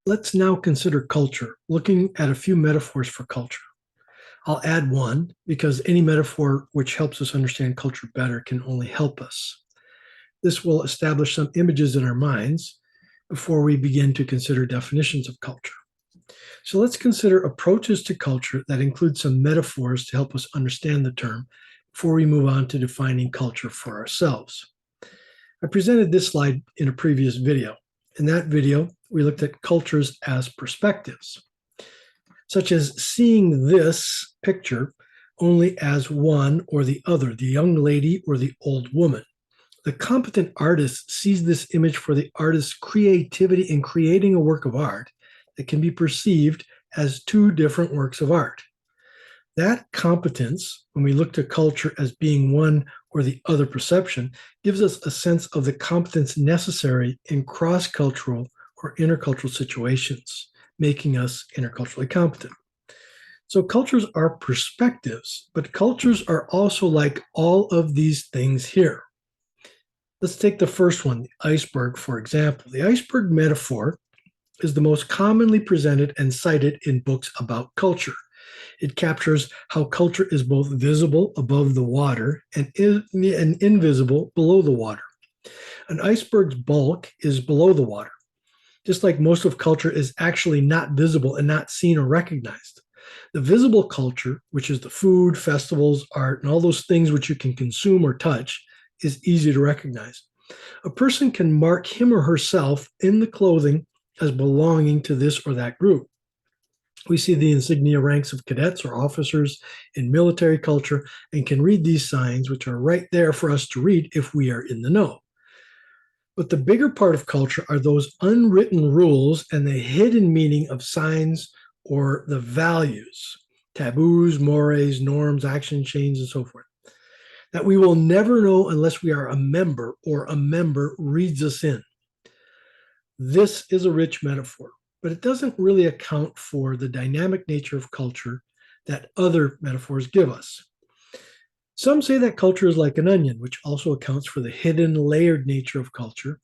Let's now consider culture, looking at a few metaphors for culture. I'll add one because any metaphor which helps us understand culture better can only help us. This will establish some images in our minds before we begin to consider definitions of culture. So let's consider approaches to culture that include some metaphors to help us understand the term before we move on to defining culture for ourselves. I presented this slide in a previous video. In that video, we looked at cultures as perspectives, such as seeing this picture only as one or the other, the young lady or the old woman. The competent artist sees this image for the artist's creativity in creating a work of art that can be perceived as two different works of art. That competence, when we look to culture as being one or the other perception, gives us a sense of the competence necessary in cross-cultural or intercultural situations, making us interculturally competent. So cultures are perspectives, but cultures are also like all of these things here. Let's take the first one, the iceberg, for example. The iceberg metaphor is the most commonly presented and cited in books about culture. It captures how culture is both visible above the water and invisible below the water. An iceberg's bulk is below the water, just like most of culture is actually not visible and not seen or recognized. The visible culture, which is the food, festivals, art, and all those things which you can consume or touch, is easy to recognize. A person can mark him or herself in the clothing as belonging to this or that group. We see the insignia ranks of cadets or officers in military culture and can read these signs, which are right there for us to read if we are in the know. But the bigger part of culture are those unwritten rules and the hidden meaning of signs or the values, taboos, mores, norms, action chains, and so forth, that we will never know unless we are a member or a member reads us in. This is a rich metaphor, but it doesn't really account for the dynamic nature of culture that other metaphors give us. Some say that culture is like an onion, which also accounts for the hidden, layered nature of culture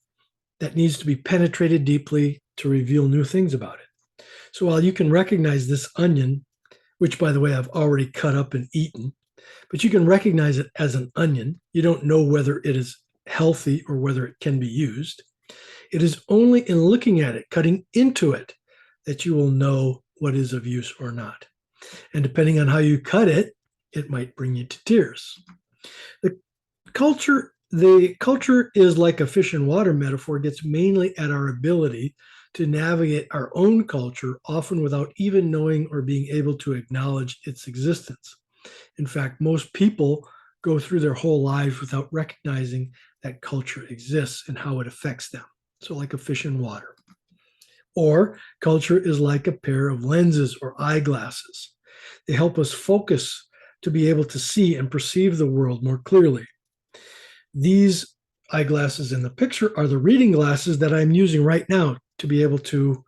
that needs to be penetrated deeply to reveal new things about it. So while you can recognize this onion, which, by the way, I've already cut up and eaten, but you can recognize it as an onion, you don't know whether it is healthy or whether it can be used. It is only in looking at it, cutting into it, that you will know what is of use or not. And depending on how you cut it, it might bring you to tears. The culture is like a fish and water metaphor, gets mainly at our ability to navigate our own culture, often without even knowing or being able to acknowledge its existence. In fact, most people go through their whole lives without recognizing that culture exists and how it affects them. So like a fish in water. Or culture is like a pair of lenses or eyeglasses. They help us focus to be able to see and perceive the world more clearly. These eyeglasses in the picture are the reading glasses that I'm using right now to be able to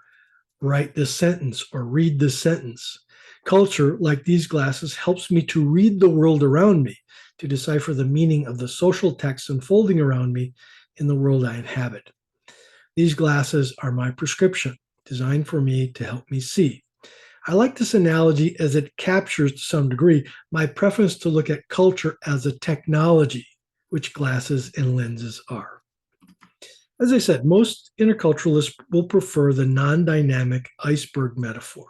write this sentence or read this sentence. Culture, like these glasses, helps me to read the world around me, to decipher the meaning of the social text unfolding around me in the world I inhabit. These glasses are my prescription, designed for me to help me see. I like this analogy as it captures, to some degree, my preference to look at culture as a technology, which glasses and lenses are. As I said, most interculturalists will prefer the non-dynamic iceberg metaphor.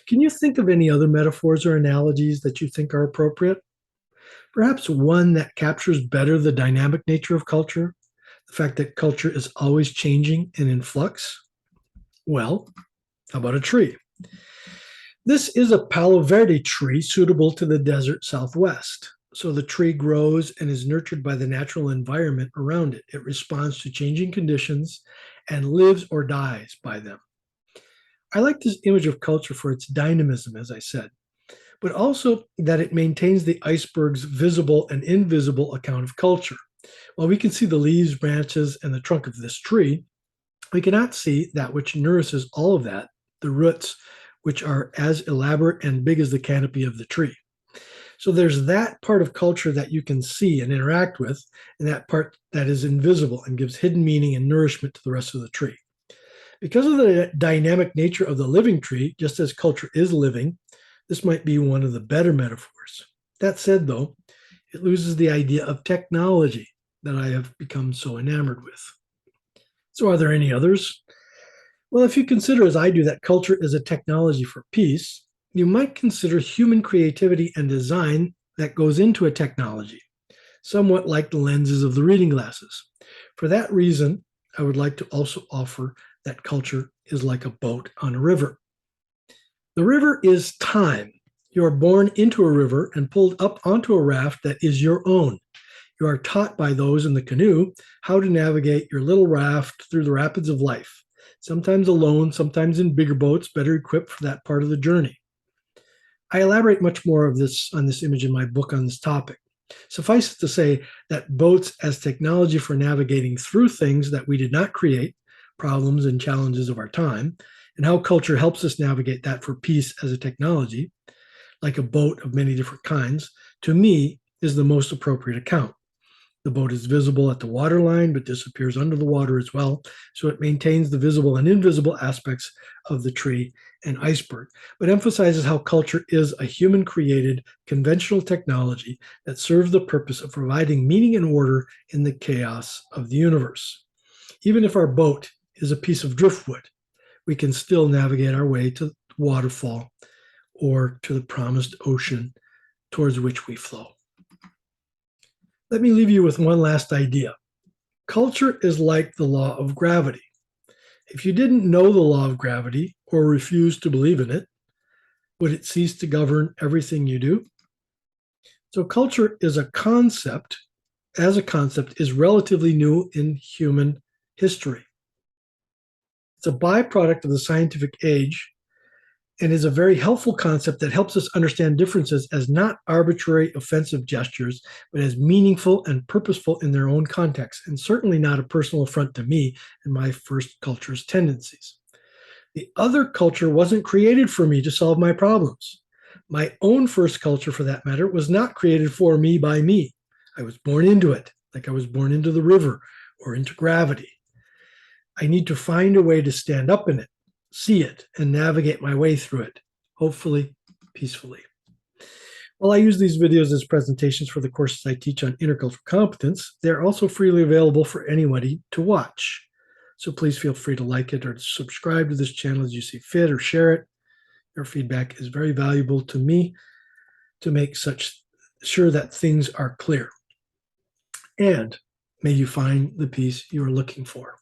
Can you think of any other metaphors or analogies that you think are appropriate? Perhaps one that captures better the dynamic nature of culture, the fact that culture is always changing and in flux? Well, how about a tree? This is a Palo Verde tree suitable to the desert Southwest. So the tree grows and is nurtured by the natural environment around it. It responds to changing conditions and lives or dies by them. I like this image of culture for its dynamism, as I said, but also that it maintains the iceberg's visible and invisible account of culture. While we can see the leaves, branches, and the trunk of this tree, we cannot see that which nourishes all of that, the roots, which are as elaborate and big as the canopy of the tree. So there's that part of culture that you can see and interact with, and that part that is invisible and gives hidden meaning and nourishment to the rest of the tree. Because of the dynamic nature of the living tree, just as culture is living, this might be one of the better metaphors. That said, though, it loses the idea of technology that I have become so enamored with. So, are there any others? Well, if you consider, as I do, that culture is a technology for peace, you might consider human creativity and design that goes into a technology, somewhat like the lenses of the reading glasses. For that reason, I would like to also offer that culture is like a boat on a river. The river is time. You are born into a river and pulled up onto a raft that is your own. You are taught by those in the canoe how to navigate your little raft through the rapids of life, sometimes alone, sometimes in bigger boats, better equipped for that part of the journey. I elaborate much more of this on this image in my book on this topic. Suffice it to say that boats as technology for navigating through things that we did not create, problems and challenges of our time, and how culture helps us navigate that for peace as a technology, like a boat of many different kinds, to me is the most appropriate account. The boat is visible at the waterline, but disappears under the water as well. So it maintains the visible and invisible aspects of the tree and iceberg, but emphasizes how culture is a human created conventional technology that serves the purpose of providing meaning and order in the chaos of the universe. Even if our boat is a piece of driftwood, we can still navigate our way to the waterfall or to the promised ocean towards which we flow. Let me leave you with one last idea. Culture is like the law of gravity. If you didn't know the law of gravity or refused to believe in it, would it cease to govern everything you do? So culture is a concept, as a concept, is relatively new in human history. It's a byproduct of the scientific age and is a very helpful concept that helps us understand differences as not arbitrary offensive gestures, but as meaningful and purposeful in their own context, and certainly not a personal affront to me and my first culture's tendencies. The other culture wasn't created for me to solve my problems. My own first culture, for that matter, was not created for me by me. I was born into it, like I was born into the river or into gravity. I need to find a way to stand up in it, see it, and navigate my way through it, hopefully peacefully. While I use these videos as presentations for the courses I teach on intercultural competence, they're also freely available for anybody to watch. So please feel free to like it or to subscribe to this channel as you see fit or share it. Your feedback is very valuable to me to make such sure that things are clear. And may you find the peace you are looking for.